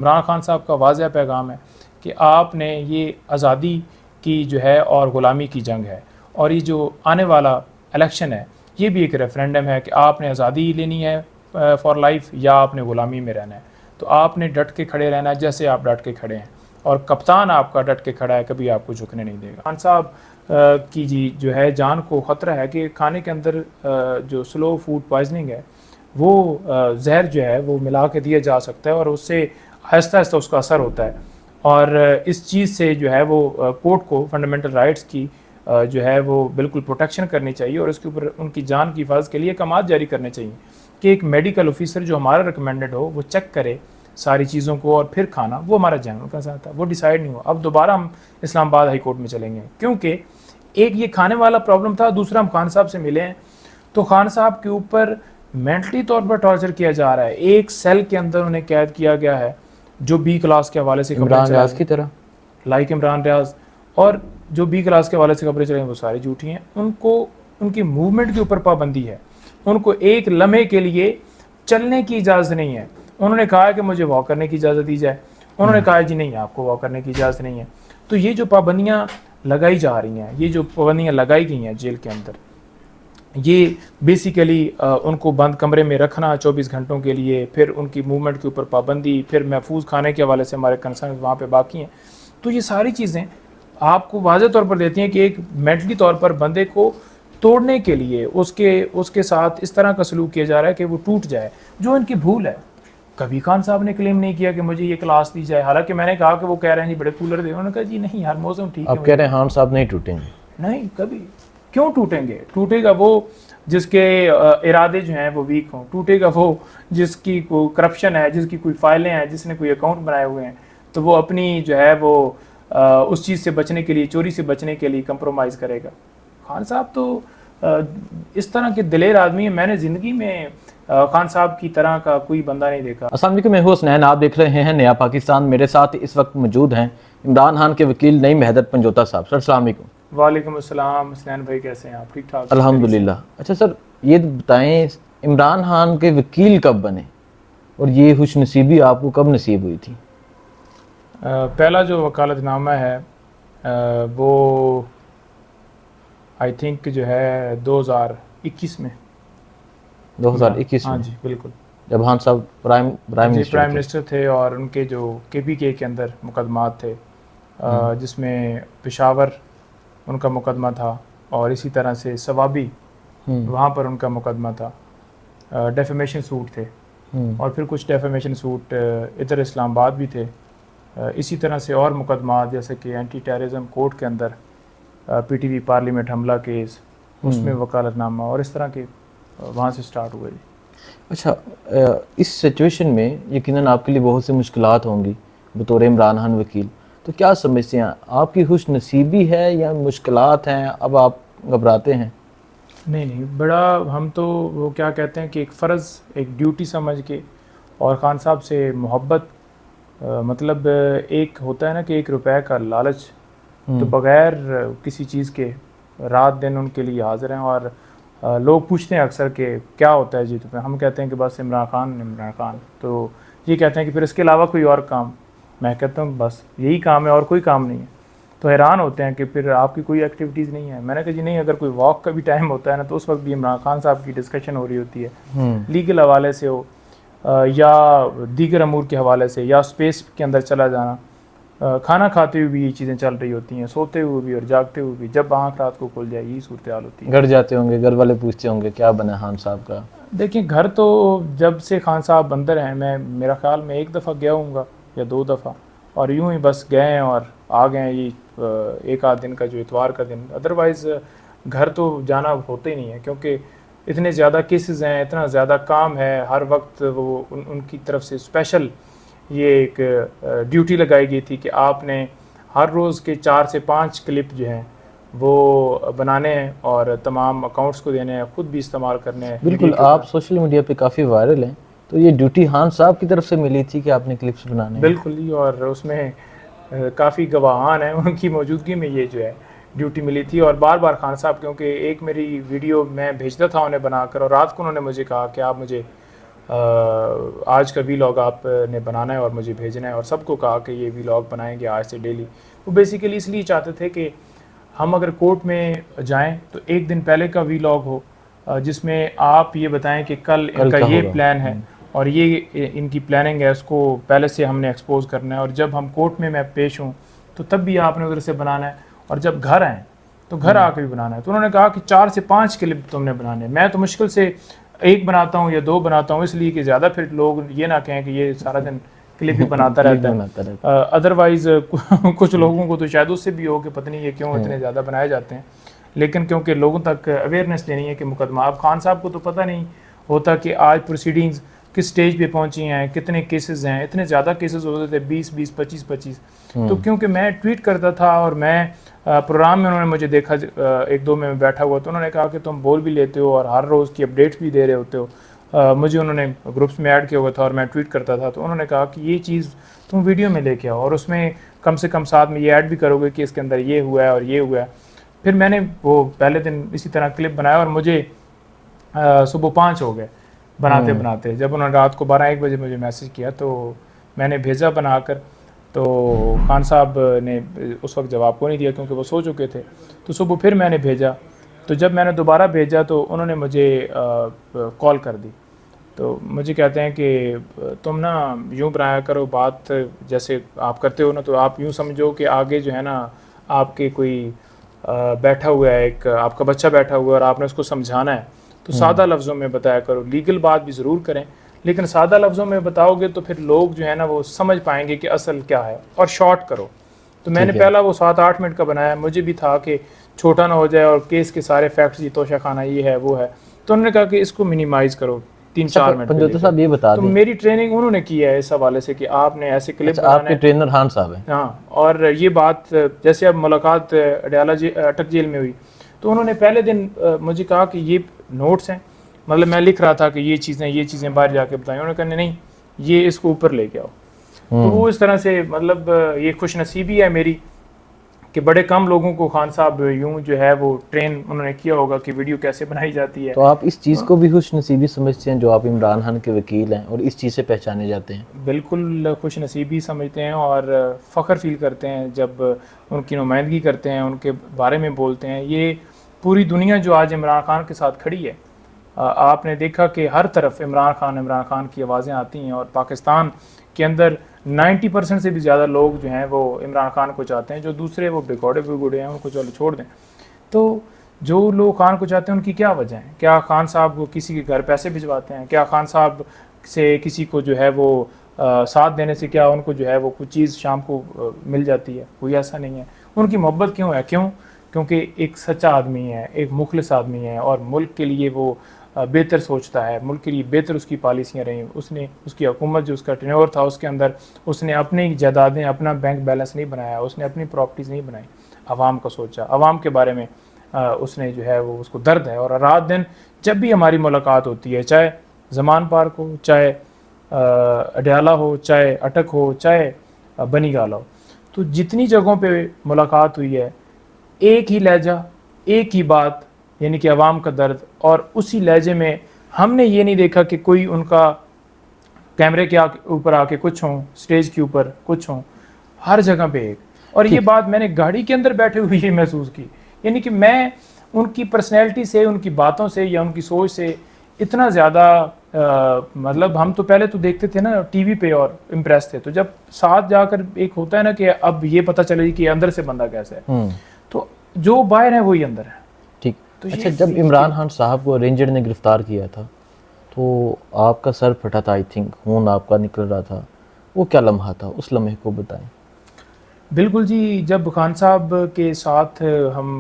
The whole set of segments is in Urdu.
عمران خان صاحب کا واضح پیغام ہے کہ آپ نے یہ آزادی کی جو ہے اور غلامی کی جنگ ہے، اور یہ جو آنے والا الیکشن ہے یہ بھی ایک ریفرینڈم ہے کہ آپ نے آزادی لینی ہے فار لائف یا آپ نے غلامی میں رہنا ہے. تو آپ نے ڈٹ کے کھڑے رہنا ہے جیسے آپ ڈٹ کے کھڑے ہیں، اور کپتان آپ کا ڈٹ کے کھڑا ہے، کبھی آپ کو جھکنے نہیں دے گا. خان صاحب کی جو ہے جان کو خطرہ ہے کہ کھانے کے اندر جو سلو فوڈ پوائزننگ ہے وہ زہر جو ہے وہ ملا کے دیا جا سکتا ہے، اور اس سے آہستہ آہستہ اس کا اثر ہوتا ہے. اور اس چیز سے جو ہے وہ کورٹ کو فنڈامنٹل رائٹس کی جو ہے وہ بالکل پروٹیکشن کرنی چاہیے، اور اس کے اوپر ان کی جان کی حفاظت کے لیے احکامات جاری کرنے چاہیے کہ ایک میڈیکل آفیسر جو ہمارا ریکمینڈڈ ہو وہ چیک کرے ساری چیزوں کو اور پھر کھانا. وہ ہمارا جنرل کا ساتھ تھا، وہ ڈیسائیڈ نہیں ہوا. اب دوبارہ ہم اسلام آباد ہائی کورٹ میں چلیں گے کیونکہ ایک یہ کھانے والا پرابلم تھا، دوسرا ہم خان صاحب سے ملے ہیں تو خان صاحب کے اوپر مینٹلی طور پر ٹارچر کیا جا رہا ہے. ایک سیل کے اندر انہیں قید کیا گیا ہے جو بی کلاس کے حوالے سے عمران ریاض کی طرح، لائک عمران ریاض، اور جو بی کلاس کے حوالے سے خبریں چلیں وہ ساری جھوٹی ہیں. ان کو ان کی موومنٹ کے اوپر پابندی ہے، ان کو ایک لمحے کے لیے چلنے کی اجازت نہیں ہے. انہوں نے کہا کہ مجھے واک کرنے کی اجازت دی جائے، انہوں نے کہا جی نہیں آپ کو واک کرنے کی اجازت نہیں ہے. تو یہ جو پابندیاں لگائی جا رہی ہیں، یہ جو پابندیاں لگائی گئی ہیں جیل کے اندر، یہ بیسیکلی ان کو بند کمرے میں رکھنا 24 گھنٹوں کے لیے، پھر ان کی موومنٹ کے اوپر پابندی، پھر محفوظ کھانے کے حوالے سے ہمارے کنسرن وہاں پہ باقی ہیں. تو یہ ساری چیزیں آپ کو واضح طور پر دیتی ہیں کہ ایک مینٹلی طور پر بندے کو توڑنے کے لیے اس کے ساتھ اس طرح کا سلوک کیا جا رہا ہے کہ وہ ٹوٹ جائے، جو ان کی بھول ہے. کبھی خان صاحب نے کلیم نہیں کیا کہ مجھے یہ کلاس دی جائے، حالانکہ میں نے کہا کہ وہ کہہ رہے ہیں جی بڑے کولر دے. انہوں نے کہا جی نہیں یار موسم ٹھیک ہے. آپ کہہ رہے ہیں خان صاحب نہیں ٹوٹیں گے؟ نہیں کبھی. کیوں ٹوٹیں گے؟ ٹوٹے گا وہ جس کے ارادے جو ہیں وہ ویک ہوں، ٹوٹے گا وہ جس کی کوئی کرپشن ہے، جس کی کوئی فائلیں ہیں، جس نے کوئی اکاؤنٹ بنائے ہوئے ہیں، تو وہ اپنی جو ہے وہ اس چیز سے بچنے کے لیے، چوری سے بچنے کے لیے کمپرومائز کرے گا. خان صاحب تو اس طرح کے دلیر آدمی ہیں، میں نے زندگی میں خان صاحب کی طرح کا کوئی بندہ نہیں دیکھا. السلام علیکم، میں ہوں حسنین، آپ دیکھ رہے ہیں نیا پاکستان. میرے ساتھ اس وقت موجود ہیں عمران خان کے وکیل نعیم حیدر پنجوتا صاحب. سر السلام علیکم. وعلیکم السلام. حسنین بھائی کیسے ہیں آپ؟ ٹھیک ٹھاک الحمدللہ. اچھا سر یہ بتائیں عمران خان کے وکیل کب بنے اور یہ خوش نصیبی آپ کو کب نصیب ہوئی تھی؟ پہلا جو وکالت نامہ ہے وہ آئی تھنک جو ہے 2021 میں. 2021 ہاں میں؟ جی بالکل. جب خان صاحب پرائم منسٹر تھے، اور ان کے جو KPK کے اندر مقدمات تھے جس میں پشاور ان کا مقدمہ تھا، اور اسی طرح سے ثوابی وہاں پر ان کا مقدمہ تھا. ڈیفیمیشن سوٹ تھے، اور پھر کچھ ڈیفیمیشن سوٹ ادھر اسلام آباد بھی تھے. اسی طرح سے اور مقدمات جیسے کہ اینٹی ٹیررزم کورٹ کے اندر PTV پارلیمنٹ حملہ کیس، اس میں وکالت نامہ، اور اس طرح کے وہاں سے سٹارٹ ہوئے. اچھا اس سچویشن میں یقیناً آپ کے لیے بہت سی مشکلات ہوں گی بطور عمران خان وکیل، تو کیا سمجھتے ہیں آپ کی خوش نصیبی ہے یا مشکلات ہیں؟ اب آپ گھبراتے ہیں؟ نہیں بڑا، ہم تو وہ کیا کہتے ہیں کہ ایک فرض، ایک ڈیوٹی سمجھ کے، اور خان صاحب سے محبت، مطلب ایک ہوتا ہے نا کہ 1 روپے کا لالچ، تو بغیر کسی چیز کے رات دن ان کے لیے حاضر ہیں. اور لوگ پوچھتے ہیں اکثر کہ کیا ہوتا ہے جی تو ہم کہتے ہیں کہ بس عمران خان. تو یہ کہتے ہیں کہ پھر اس کے علاوہ کوئی اور کام؟ میں کہتا ہوں بس یہی کام ہے اور کوئی کام نہیں ہے. تو حیران ہوتے ہیں کہ پھر آپ کی کوئی ایکٹیویٹیز نہیں ہے. میں نے کہا جی نہیں، اگر کوئی واک کا بھی ٹائم ہوتا ہے نا تو اس وقت بھی عمران خان صاحب کی ڈسکشن ہو رہی ہوتی ہے، لیگل حوالے سے ہو یا دیگر امور کے حوالے سے، یا اسپیس کے اندر چلا جانا. کھانا کھاتے ہوئے بھی یہ چیزیں چل رہی ہوتی ہیں، سوتے ہوئے بھی اور جاگتے ہوئے بھی. جب آنکھ رات کو کھل جائے یہی صورتحال ہوتی ہے. گھر جاتے ہوں گے، گھر والے پوچھتے ہوں گے کیا بنا خان صاحب کا؟ دیکھیں گھر تو جب سے خان صاحب اندر ہیں، میرا خیال میں 1 دفعہ گیا ہوں گا یا 2 دفعہ، اور یوں ہی بس گئے ہیں اور آ گئے ہیں. یہ 1 آدھ دن کا جو اتوار کا دن، ادروائز گھر تو جانا ہوتا ہی نہیں ہے، کیونکہ اتنے زیادہ کیسز ہیں، اتنا زیادہ کام ہے. ہر وقت وہ ان کی طرف سے اسپیشل یہ ایک ڈیوٹی لگائی گئی تھی کہ آپ نے ہر روز کے 4 سے 5 کلپ جو ہیں وہ بنانے ہیں اور تمام اکاؤنٹس کو دینے ہیں، خود بھی استعمال کرنے ہیں. بالکل، آپ سوشل میڈیا پہ کافی وائرل ہیں، تو یہ ڈیوٹی خان صاحب کی طرف سے ملی تھی کہ آپ نے کلپس بنانے ہیں؟ بالکل ہی، اور اس میں کافی گواہان ہیں، ان کی موجودگی میں یہ جو ہے ڈیوٹی ملی تھی. اور بار بار خان صاحب، کیونکہ ایک میری ویڈیو میں بھیجتا تھا انہیں بنا کر، اور رات کو انہوں نے مجھے کہا کہ آپ مجھے آج کا ویلاگ آپ نے بنانا ہے اور مجھے بھیجنا ہے، اور سب کو کہا کہ یہ ویلاگ بنائیں گے آج سے ڈیلی. وہ بیسیکلی اس لیے چاہتے تھے کہ ہم اگر کورٹ میں جائیں تو ایک دن پہلے کا ویلاگ ہو جس میں آپ یہ بتائیں کہ کل ان کا یہ پلان ہے اور یہ ان کی پلاننگ ہے، اس کو پہلے سے ہم نے ایکسپوز کرنا ہے، اور جب ہم کورٹ میں پیش ہوں تو تب بھی آپ نے ادھر سے بنانا ہے، اور جب گھر آئیں تو گھر آ کے بھی بنانا ہے. تو انہوں نے کہا کہ 4 سے 5 کلپ تم نے بنانے. میں تو مشکل سے ایک بناتا ہوں یا 2 بناتا ہوں، اس لیے کہ زیادہ پھر لوگ یہ نہ کہیں کہ یہ سارا دن کلپ ہی بناتا رہتا ہے. ادروائز کچھ لوگوں کو تو شاید اس سے بھی ہو کہ پتہ نہیں یہ کیوں اتنے زیادہ بنائے جاتے ہیں، لیکن کیونکہ لوگوں تک اویئرنیس دینی ہے کہ مقدمہ. اب خان صاحب کو تو پتہ نہیں ہوتا کہ آج پروسیڈنگز کس سٹیج پہ پہنچی ہیں، کتنے کیسز ہیں. اتنے زیادہ کیسز ہوتے تھے، 20 25. تو کیونکہ میں ٹویٹ کرتا تھا اور میں پروگرام میں انہوں نے مجھے دیکھا 1-2 میں بیٹھا ہوا، تو انہوں نے کہا کہ تم بول بھی لیتے ہو اور ہر روز کی اپڈیٹس بھی دے رہے ہوتے ہو. مجھے انہوں نے گروپس میں ایڈ کیا ہوا تھا اور میں ٹویٹ کرتا تھا، تو انہوں نے کہا کہ یہ چیز تم ویڈیو میں لے کے آؤ اور اس میں کم سے کم ساتھ میں یہ ایڈ بھی کرو گے کہ اس کے اندر یہ ہوا ہے اور یہ ہوا ہے. پھر میں نے وہ پہلے دن اسی طرح کلپ بنایا اور مجھے صبح 5 ہو گئے بناتے بناتے. جب انہوں نے رات کو 12-1 بجے مجھے میسج کیا تو میں نے بھیجا بنا کر، تو خان صاحب نے اس وقت جواب کو نہیں دیا کیونکہ وہ سو چکے تھے. تو صبح پھر میں نے بھیجا، تو جب میں نے دوبارہ بھیجا تو انہوں نے مجھے کال کر دی. تو مجھے کہتے ہیں کہ تم نا یوں بنایا کرو بات جیسے آپ کرتے ہو نا، تو آپ یوں سمجھو کہ آگے جو ہے نا آپ کے کوئی بیٹھا ہوا ہے، ایک آپ کا بچہ بیٹھا ہوا ہے اور آپ نے اس کو سمجھانا ہے، تو سادہ لفظوں میں بتایا کرو. لیگل بات بھی ضرور کریں لیکن سادہ لفظوں میں بتاؤ گے تو پھر لوگ جو ہے نا وہ سمجھ پائیں گے کہ اصل کیا ہے، اور شارٹ کرو. تو میں نے پہلا وہ 7-8 منٹ کا بنایا. مجھے بھی تھا کہ چھوٹا نہ ہو جائے اور کیس کے سارے فیکٹس، یہ توشہ خانہ یہ ہے وہ ہے، تو انہوں نے کہا کہ اس کو منیمائز کرو 3-4 منٹ. پنجوتا صاحب یہ بتا تو دیں، میری ٹریننگ انہوں نے کی ہے اس حوالے سے کہ آپ نے ایسے کلپ آپ بنانا کے ہے. ٹرینر خان صاحب ہیں؟ ہاں، اور یہ بات جیسے اب ملاقات اڈیالہ اٹک جیل میں ہوئی تو انہوں نے پہلے دن مجھے کہا کہ یہ نوٹس ہیں، مطلب میں لکھ رہا تھا کہ یہ چیزیں باہر جا کے بتائیں. انہوں نے کہا نہیں یہ اس کو اوپر لے کے آؤ. تو وہ اس طرح سے مطلب یہ خوش نصیبی ہے میری کہ بڑے کم لوگوں کو خان صاحب یوں جو ہے وہ ٹرین انہوں نے کیا ہوگا کہ ویڈیو کیسے بنائی جاتی ہے. تو آپ اس چیز کو بھی خوش نصیبی سمجھتے ہیں جو آپ عمران خان کے وکیل ہیں اور اس چیز سے پہچانے جاتے ہیں؟ بالکل خوش نصیبی سمجھتے ہیں اور فخر فیل کرتے ہیں جب ان کی نمائندگی کرتے ہیں، ان کے بارے میں بولتے ہیں. یہ پوری دنیا جو آج عمران خان کے ساتھ کھڑی ہے، آپ نے دیکھا کہ ہر طرف عمران خان کی آوازیں آتی ہیں، اور پاکستان کے اندر 90% سے بھی زیادہ لوگ جو ہیں وہ عمران خان کو چاہتے ہیں. جو دوسرے وہ بگوڑے ہیں ان کو چلو چھوڑ دیں. تو جو لوگ خان کو چاہتے ہیں ان کی کیا وجہ ہے؟ کیا خان صاحب کو کسی کے گھر پیسے بھجواتے ہیں؟ کیا خان صاحب سے کسی کو جو ہے وہ ساتھ دینے سے کیا ان کو جو ہے وہ کچھ چیز شام کو مل جاتی ہے؟ کوئی ایسا نہیں ہے. ان کی محبت کیوں ہے؟ کیونکہ ایک سچا آدمی ہے، ایک مخلص آدمی ہے، اور ملک کے لیے وہ بہتر سوچتا ہے، ملک کے لیے بہتر اس کی پالیسیاں رہیں. اس کی حکومت جو اس کا ٹینور تھا اس کے اندر اس نے اپنی جائیدادیں، اپنا بینک بیلنس نہیں بنایا، اس نے اپنی پراپرٹیز نہیں بنائی، عوام کو سوچا، عوام کے بارے میں اس نے جو ہے وہ اس کو درد ہے. اور رات دن جب بھی ہماری ملاقات ہوتی ہے، چاہے زمان پارک ہو، چاہے اڈیالہ ہو، چاہے اٹک ہو، چاہے بنی گالا ہو، تو جتنی جگہوں پہ ملاقات ہوئی ہے ایک ہی لہجہ، ایک ہی بات، یعنی کہ عوام کا درد. اور اسی لہجے میں ہم نے یہ نہیں دیکھا کہ کوئی ان کا کیمرے کے اوپر آ کے کچھ ہوں، سٹیج کے اوپر کچھ ہوں، ہر جگہ پہ ایک. اور یہ بات میں نے گاڑی کے اندر بیٹھے ہوئے یہ محسوس کی، یعنی کہ میں ان کی پرسنالٹی سے، ان کی باتوں سے یا ان کی سوچ سے اتنا زیادہ مطلب ہم تو پہلے تو دیکھتے تھے نا ٹی وی پہ اور امپریس تھے، تو جب ساتھ جا کر ایک ہوتا ہے نا کہ اب یہ پتہ چلے کہ اندر سے بندہ کیسا ہے، تو جو باہر ہے وہی اندر ہے. ٹھیک. اچھا، جب عمران خان صاحب کو رینجر نے گرفتار کیا تھا تو آپ کا سر پھٹا تھا، آئی تھنک خون آپ کا نکل رہا تھا، وہ کیا لمحہ تھا؟ اس لمحے کو بتائیں. بالکل جی، جب خان صاحب کے ساتھ ہم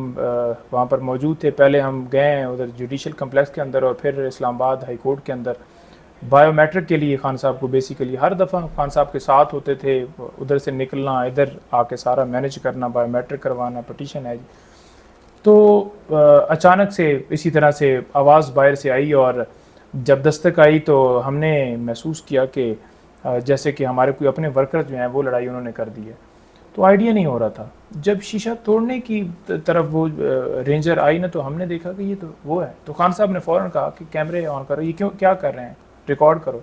وہاں پر موجود تھے، پہلے ہم گئے ہیں ادھر جوڈیشل کمپلیکس کے اندر اور پھر اسلام آباد ہائی کورٹ کے اندر بائیو میٹرک کے لیے. خان صاحب کو بیسیکلی ہر دفعہ خان صاحب کے ساتھ ہوتے تھے، ادھر سے نکلنا، ادھر آ کے سارا مینیج کرنا، بائیو میٹرک کروانا، پٹیشن ہے. تو اچانک سے اسی طرح سے آواز باہر سے آئی، اور جب دستک آئی تو ہم نے محسوس کیا کہ جیسے کہ ہمارے کوئی اپنے ورکر جو ہیں وہ لڑائی انہوں نے کر دی ہے. تو آئیڈیا نہیں ہو رہا تھا. جب شیشہ توڑنے کی طرف وہ رینجر آئی نا تو ہم نے دیکھا کہ یہ تو وہ ہے. تو خان صاحب نے فوراً کہا کہ کیمرے آن کرو، یہ کیا کر رہے ہیں؟ ریکارڈ کرو.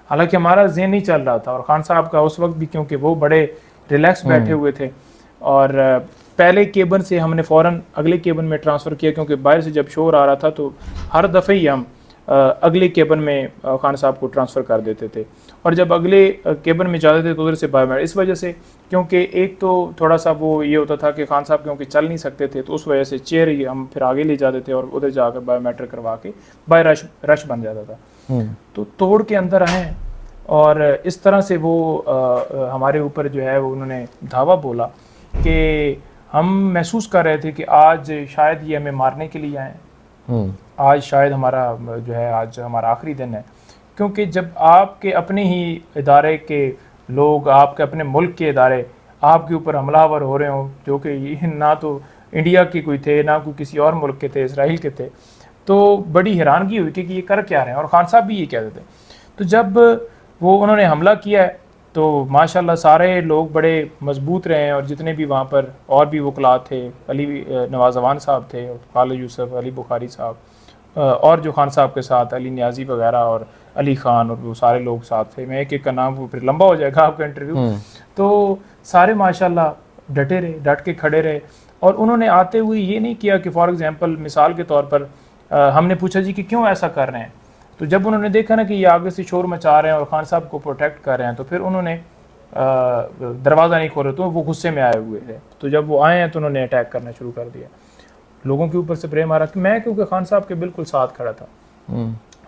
حالانکہ ہمارا ذہن نہیں چل رہا تھا, اور خان صاحب کا اس وقت بھی کیونکہ وہ بڑے ریلیکس بیٹھے ہوئے تھے, اور پہلے کیبن سے ہم نے فوراً اگلے کیبن میں ٹرانسفر کیا, کیونکہ باہر سے جب شور آ رہا تھا تو ہر دفعہ ہی ہم اگلے کیبن میں خان صاحب کو ٹرانسفر کر دیتے تھے, اور جب اگلے کیبن میں جاتے تھے تو ادھر سے اس وجہ سے, کیونکہ ایک تو تھوڑا سا وہ یہ ہوتا تھا کہ خان صاحب کیونکہ چل نہیں سکتے تھے تو اس وجہ سے چیئر ہی ہم پھر آگے لے جاتے تھے اور ادھر جا کر بایو میٹرک کروا کے باہر رش بن جاتا تھا. تو توڑ کے اندر آئے, اور اس طرح سے وہ ہمارے اوپر جو ہے وہ انہوں نے دھاوا بولا کہ ہم محسوس کر رہے تھے کہ آج شاید یہ ہمیں مارنے کے لیے آئے, آج شاید ہمارا جو ہے آج ہمارا آخری دن ہے. کیونکہ جب آپ کے اپنے ہی ادارے کے لوگ, آپ کے اپنے ملک کے ادارے آپ کے اوپر حملہ آور ہو رہے ہوں, جو کہ نہ تو انڈیا کے کوئی تھے نہ کوئی کسی اور ملک کے تھے, اسرائیل کے تھے, تو بڑی حیرانگی ہوئی کہ یہ کر کیا رہے ہیں. اور خان صاحب بھی یہ کہتے تھے. تو جب وہ انہوں نے حملہ کیا ہے تو ماشاءاللہ سارے لوگ بڑے مضبوط رہے ہیں, اور جتنے بھی وہاں پر اور بھی وکلاء تھے, علی نواز امان صاحب تھے, خالد یوسف, علی بخاری صاحب, اور جو خان صاحب کے ساتھ علی نیازی وغیرہ اور علی خان, اور وہ سارے لوگ ساتھ تھے. میں ایک ایک کا نام, وہ پھر لمبا ہو جائے گا آپ کا انٹرویو. تو سارے ماشاءاللہ ڈٹے رہے, ڈٹ کے کھڑے رہے, اور انہوں نے آتے ہوئے یہ نہیں کیا کہ فار ایگزامپل مثال کے طور پر ہم نے پوچھا جی کہ کیوں ایسا کر رہے ہیں, تو جب انہوں نے دیکھا نا کہ یہ آگے سے شور مچا رہے ہیں اور خان صاحب کو پروٹیکٹ کر رہے ہیں, تو پھر انہوں نے دروازہ نہیں کھول رہے, تو وہ غصے میں آئے ہوئے تھے. تو جب وہ آئے ہیں تو انہوں نے اٹیک کرنا شروع کر دیا, لوگوں کے اوپر سپرے مارا. میں کیونکہ خان صاحب کے بالکل ساتھ کھڑا تھا,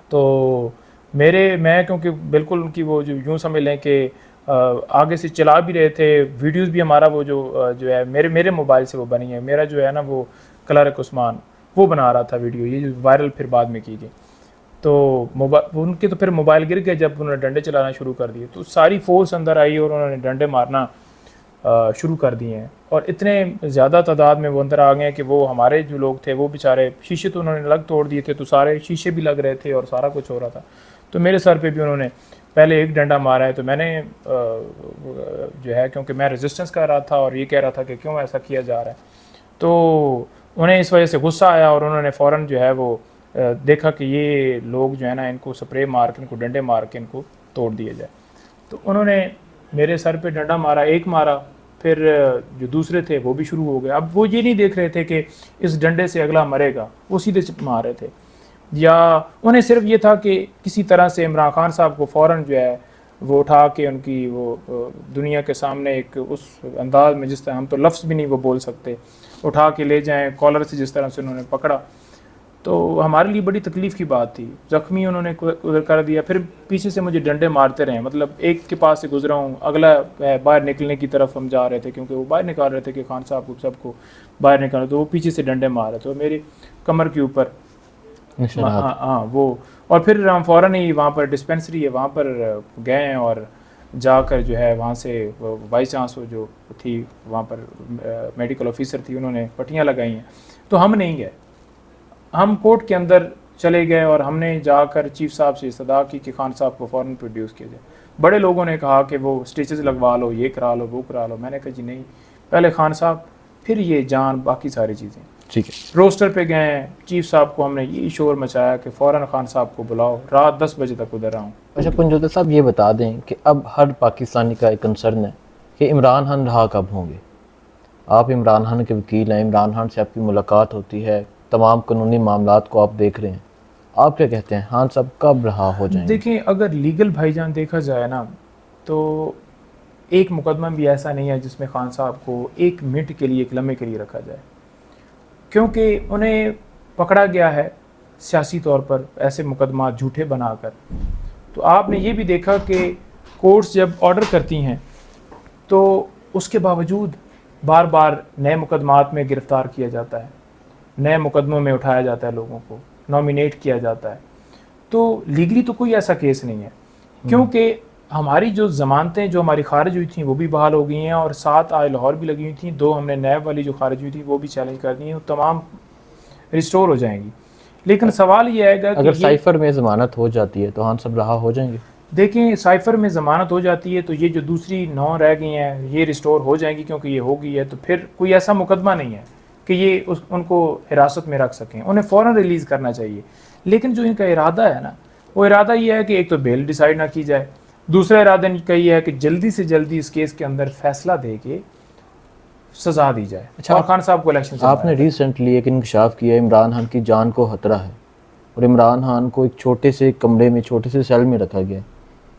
تو میں کیونکہ بالکل ان کی وہ یوں سمجھ لیں کہ آگے سے چلا بھی رہے تھے, ویڈیوز بھی ہمارا وہ جو ہے میرے موبائل سے وہ بنی ہے, میرا جو ہے نا وہ کلارک عثمان وہ بنا رہا تھا ویڈیو, یہ جو وائرل پھر بعد میں کی گئی. تو ان کے تو پھر موبائل گر گئے جب انہوں نے ڈنڈے چلانا شروع کر دیے, تو ساری فورس اندر آئی اور انہوں نے ڈنڈے مارنا شروع کر دیے ہیں. اور اتنے زیادہ تعداد میں وہ اندر آ گئے ہیں کہ وہ ہمارے جو لوگ تھے وہ بیچارے, شیشے تو انہوں نے الگ توڑ دیے تھے, تو سارے شیشے بھی لگ رہے تھے اور سارا کچھ ہو رہا تھا. تو میرے سر پہ بھی انہوں نے پہلے ایک ڈنڈا مارا ہے, تو میں نے جو ہے کیونکہ میں ریزسٹنس کر رہا تھا اور یہ کہہ رہا تھا کہ کیوں ایسا کیا جا رہا ہے, تو انہیں اس وجہ سے غصہ آیا اور انہوں نے فوراً جو ہے وہ دیکھا کہ یہ لوگ جو ہے نا ان کو سپرے مار کے, ان کو ڈنڈے مار کے ان کو توڑ دیا جائے. تو انہوں نے میرے سر پہ ڈنڈا مارا, ایک مارا, پھر جو دوسرے تھے وہ بھی شروع ہو گئے. اب وہ یہ نہیں دیکھ رہے تھے کہ اس ڈنڈے سے اگلا مرے گا, وہ سیدھے مار رہے تھے, یا انہیں صرف یہ تھا کہ کسی طرح سے عمران خان صاحب کو فوراً جو ہے وہ اٹھا کے ان کی وہ دنیا کے سامنے ایک اس انداز میں جس طرح ہم تو لفظ بھی نہیں وہ بول سکتے, اٹھا کے لے جائیں کالر سے, جس طرح سے انہوں نے پکڑا. تو ہمارے لیے بڑی تکلیف کی بات تھی. زخمی انہوں نے ادھر کر دیا, پھر پیچھے سے مجھے ڈنڈے مارتے رہے, مطلب ایک کے پاس سے گزرا ہوں, اگلا باہر نکلنے کی طرف ہم جا رہے تھے کیونکہ وہ باہر نکال رہے تھے کہ خان صاحب کو سب کو باہر نکالنا, تو وہ پیچھے سے ڈنڈے مار رہے تھے, اور میری کمر کے اوپر وہ. اور پھر ہم فوراً ہی وہاں پر ڈسپینسری ہے وہاں پر گئے ہیں, اور جا کر جو ہے وہاں سے وائس چانس جو تھی وہاں پر میڈیکل آفیسر تھی, انہوں نے پٹیاں لگائی ہیں. تو ہم نہیں گئے, ہم کورٹ کے اندر چلے گئے اور ہم نے جا کر چیف صاحب سے استدعا کی کہ خان صاحب کو فوراً پروڈیوس کیا جائے. بڑے لوگوں نے کہا کہ وہ سٹیچز لگوا لو, یہ کرا لو, وہ کرا لو. میں نے کہا جی نہیں, پہلے خان صاحب پھر یہ جان, باقی ساری چیزیں. ٹھیک ہے, روسٹر پہ گئے ہیں, چیف صاحب کو ہم نے یہ شور مچایا کہ فوراً خان صاحب کو بلاؤ, رات 10 بجے تک ادھر آؤں. اچھا پنجوتا صاحب یہ بتا دیں کہ اب ہر پاکستانی کا ایک کنسرن ہے کہ عمران خان رہا کب ہوں گے. آپ عمران خان کے وکیل ہیں, عمران خان سے آپ کی ملاقات ہوتی ہے, تمام قانونی معاملات کو آپ دیکھ رہے ہیں, آپ کیا کہتے ہیں خان صاحب کب رہا ہو جائیں گے؟ دیکھیں اگر لیگل بھائی جان دیکھا جائے نا تو ایک مقدمہ بھی ایسا نہیں ہے جس میں خان صاحب کو ایک منٹ کے لیے, ایک لمحے کے لیے رکھا جائے, کیونکہ انہیں پکڑا گیا ہے سیاسی طور پر ایسے مقدمات جھوٹے بنا کر. تو آپ نے یہ بھی دیکھا کہ کورٹس جب آرڈر کرتی ہیں تو اس کے باوجود بار بار نئے مقدمات میں گرفتار کیا جاتا ہے, نئے مقدموں میں اٹھایا جاتا ہے, لوگوں کو نامینیٹ کیا جاتا ہے. تو لیگلی تو کوئی ایسا کیس نہیں ہے, کیونکہ ہماری جو ضمانتیں جو ہماری خارج ہوئی تھیں وہ بھی بحال ہو گئی ہیں, اور 7 آئے لاہور بھی لگی ہوئی تھیں, 2 ہم نے نیب والی جو خارج ہوئی تھی وہ بھی چیلنج کر دی ہیں, تمام ریسٹور ہو جائیں گی. لیکن سوال یہ آئے گا کہ اگر سائفر میں ضمانت ہو جاتی ہے تو خان صاحب رہا ہو جائیں گے؟ دیکھیں سائفر میں ضمانت ہو جاتی ہے تو یہ جو دوسری 9 رہ گئی ہیں یہ ریسٹور ہو جائیں گی, کیونکہ یہ ہو گئی ہے. تو پھر کوئی ایسا مقدمہ نہیں ہے کہ یہ ان کو حراست میں رکھ سکیں, انہیں فوراً ریلیز کرنا چاہیے. لیکن جو ان کا ارادہ ہے نا وہ ارادہ یہ ہے کہ ایک تو بیل ڈیسائیڈ نہ کی جائے، دوسرا ارادہ کا یہ ہے کہ جلدی سے جلدی اس کیس کے اندر فیصلہ دے کے سزا دی جائے. اور خان صاحب کو الیکشن سے آپ نے ریسنٹلی ایک انکشاف کیا عمران خان کی جان کو خطرہ ہے اور عمران خان کو ایک چھوٹے سے کمرے میں چھوٹے سے سیل میں رکھا گیا ہے،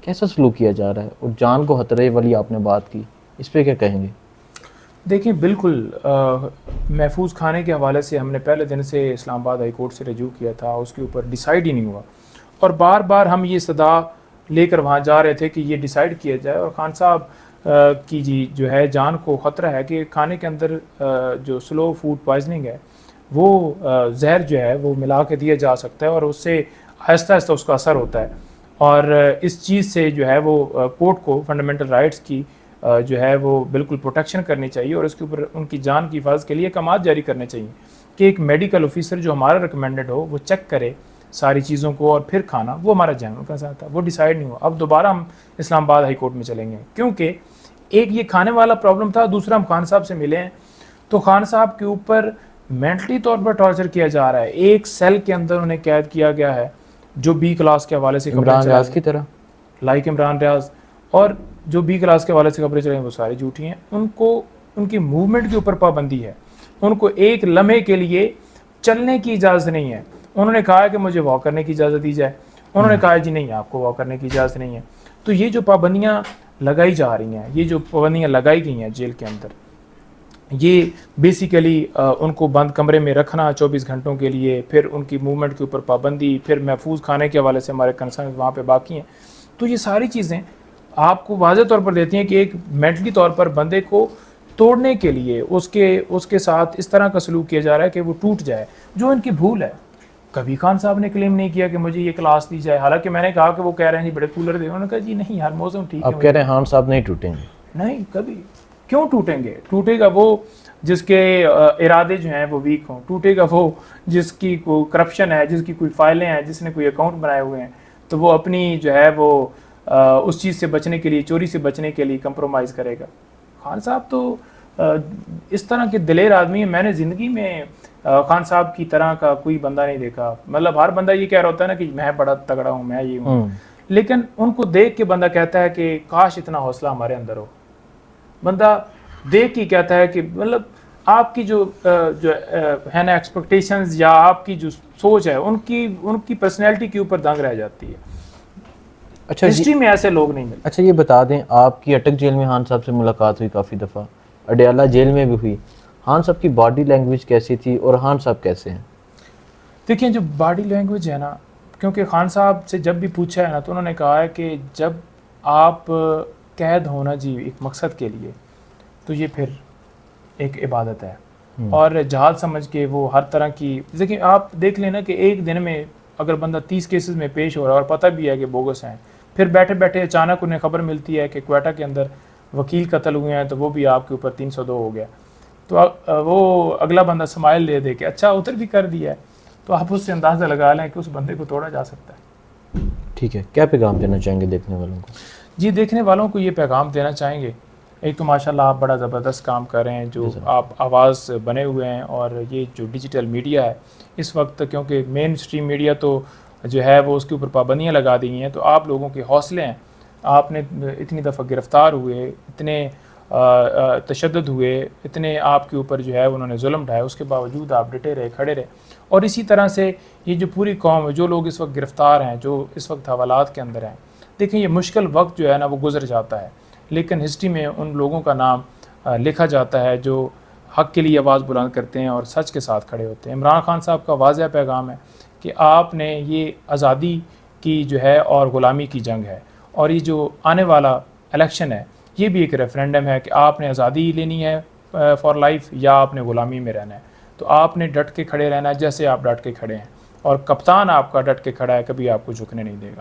کیسا سلوک کیا جا رہا ہے اور جان کو خطرے والی آپ نے بات کی، اس پہ کیا کہیں گے؟ دیکھیں بالکل محفوظ کھانے کے حوالے سے ہم نے پہلے دن سے اسلام آباد ہائی کورٹ سے رجوع کیا تھا، اس کے اوپر ڈیسائیڈ ہی نہیں ہوا، اور بار بار ہم یہ صدا لے کر وہاں جا رہے تھے کہ یہ ڈیسائیڈ کیا جائے. اور خان صاحب کی جو ہے جان کو خطرہ ہے کہ کھانے کے اندر جو سلو فوڈ پوائزننگ ہے وہ زہر جو ہے وہ ملا کے دیا جا سکتا ہے اور اس سے آہستہ آہستہ اس کا اثر ہوتا ہے. اور اس چیز سے جو ہے وہ کورٹ کو فنڈامنٹل رائٹس کی جو ہے وہ بالکل پروٹیکشن کرنی چاہیے اور اس کے اوپر ان کی جان کی حفاظت کے لیے احکامات جاری کرنے چاہیے کہ ایک میڈیکل آفیسر جو ہمارا ریکمینڈڈ ہو وہ چیک کرے ساری چیزوں کو اور پھر کھانا. وہ ہمارا جنرل کا ساتھ تھا، وہ ڈیسائیڈ نہیں ہوا. اب دوبارہ ہم اسلام آباد ہائی کورٹ میں چلیں گے کیونکہ ایک یہ کھانے والا پرابلم تھا، دوسرا ہم خان صاحب سے ملے ہیں تو خان صاحب کے اوپر مینٹلی طور پر ٹارچر کیا جا رہا ہے. ایک سیل کے اندر انہیں قید کیا گیا ہے جو بی کلاس کے حوالے سے عمران ریاض کی طرح لائک عمران ریاض، اور جو بی کلاس کے حوالے سے خبریں چل رہی ہیں وہ ساری جھوٹی ہیں. ان کو ان کی موومنٹ کے اوپر پابندی ہے، ان کو ایک لمحے کے لیے چلنے کی اجازت نہیں ہے. انہوں نے کہا ہے کہ مجھے واک کرنے کی اجازت دی جائے، انہوں نے کہا جی نہیں آپ کو واک کرنے کی اجازت نہیں ہے. تو یہ جو پابندیاں لگائی جا رہی ہیں، یہ جو پابندیاں لگائی گئی ہیں جیل کے اندر، یہ بیسیکلی ان کو بند کمرے میں رکھنا 24 گھنٹوں کے لیے، پھر ان کی موومنٹ کے اوپر پابندی، پھر محفوظ کھانے کے حوالے سے ہمارے کنسرن وہاں پہ باقی ہیں. تو یہ ساری چیزیں آپ کو واضح طور پر دیتی ہیں کہ ایک مینٹلی طور پر بندے کو توڑنے کے لیے اس کے ساتھ اس طرح کا سلوک کیا جا رہا ہے کہ وہ ٹوٹ جائے، جو ان کی بھول ہے. کبھی خان صاحب نے کلیم نہیں کیا کہ مجھے یہ کلاس دی جائے، حالانکہ میں نے کہا کہ وہ کہہ رہے ہیں جی بڑے کولر دے، انہوں نے کہا جی نہیں یار موسم ٹھیک ہے. آپ کہہ رہے ہیں خان صاحب نہیں ٹوٹیں گے؟ نہیں کبھی. کیوں ٹوٹیں گے؟ ٹوٹے گا وہ جس کے ارادے جو ہیں وہ ویک ہوں، ٹوٹے گا وہ جس کی کوئی کرپشن ہے، جس کی کوئی فائلیں ہیں، جس نے کوئی اکاؤنٹ بنائے ہوئے ہیں، تو وہ اپنی جو ہے وہ اس چیز سے بچنے کے لیے، چوری سے بچنے کے لیے کمپرومائز کرے گا. خان صاحب تو اس طرح کے دلیر آدمی ہیں. میں نے زندگی میں خان صاحب کی طرح کا کوئی بندہ نہیں دیکھا. مطلب ہر بندہ یہ کہہ رہا ہوتا ہے نا کہ میں بڑا تگڑا ہوں، میں یہ ہوں، لیکن ان کو دیکھ کے بندہ کہتا ہے کہ کاش اتنا حوصلہ ہمارے اندر ہو. بندہ دیکھ کے کہتا ہے کہ مطلب آپ کی جو ہے نا ایکسپیکٹیشنز یا آپ کی جو سوچ ہے ان کی پرسنالٹی کے اوپر دنگ رہ جاتی ہے. اچھا ہسٹری میں ایسے لوگ نہیں ملتے. اچھا یہ بتا دیں، آپ کی اٹک جیل میں خان صاحب سے ملاقات ہوئی کافی دفعہ، اڈیالہ جیل میں بھی ہوئی. خان صاحب کی باڈی لینگویج کیسی تھی اور خان صاحب کیسے ہیں؟ دیکھیں جو باڈی لینگویج ہے نا، کیونکہ خان صاحب سے جب بھی پوچھا ہے نا تو انہوں نے کہا ہے کہ جب آپ قید ہونا جی ایک مقصد کے لیے تو یہ پھر ایک عبادت ہے، اور جہاد سمجھ کے وہ ہر طرح کی. دیکھیں آپ دیکھ لینا کہ ایک دن میں اگر بندہ 30 کیسز میں پیش ہو رہا ہے اور پتہ بھی ہے کہ بوگس ہیں، پھر بیٹھے بیٹھے اچانک انہیں خبر ملتی ہے کہ کوئٹہ کے اندر وکیل قتل ہوئے ہیں تو وہ بھی آپ کے اوپر 302 ہو گیا، تو وہ اگلا بندہ سمائل لے دے کہ اچھا اتر بھی کر دیا ہے، تو آپ اس سے اندازہ لگا لیں کہ اس بندے کو توڑا جا سکتا ہے. ٹھیک ہے، کیا پیغام دینا چاہیں گے دیکھنے والوں کو؟ جی دیکھنے والوں کو یہ پیغام دینا چاہیں گے، ایک تو ماشاءاللہ آپ بڑا زبردست کام کر رہے ہیں، جو آپ آواز بنے ہوئے ہیں، اور یہ جو ڈیجیٹل میڈیا ہے اس وقت، کیونکہ مین اسٹریم میڈیا تو جو ہے وہ اس کے اوپر پابندیاں لگا دی ہیں، تو آپ لوگوں کے حوصلے ہیں. آپ نے اتنی دفعہ گرفتار ہوئے، اتنے تشدد ہوئے، اتنے آپ کے اوپر جو ہے انہوں نے ظلم ڈھائے، اس کے باوجود آپ ڈٹے رہے، کھڑے رہے. اور اسی طرح سے یہ جو پوری قوم ہے، جو لوگ اس وقت گرفتار ہیں، جو اس وقت حوالات کے اندر ہیں، دیکھیں یہ مشکل وقت جو ہے نا وہ گزر جاتا ہے، لیکن ہسٹری میں ان لوگوں کا نام لکھا جاتا ہے جو حق کے لیے آواز بلند کرتے ہیں اور سچ کے ساتھ کھڑے ہوتے ہیں. عمران خان صاحب کا واضح پیغام ہے کہ آپ نے یہ آزادی کی جو ہے اور غلامی کی جنگ ہے، اور یہ جو آنے والا الیکشن ہے یہ بھی ایک ریفرینڈم ہے کہ آپ نے آزادی لینی ہے فار لائف یا آپ نے غلامی میں رہنا ہے. تو آپ نے ڈٹ کے کھڑے رہنا ہے جیسے آپ ڈٹ کے کھڑے ہیں، اور کپتان آپ کا ڈٹ کے کھڑا ہے، کبھی آپ کو جھکنے نہیں دے گا.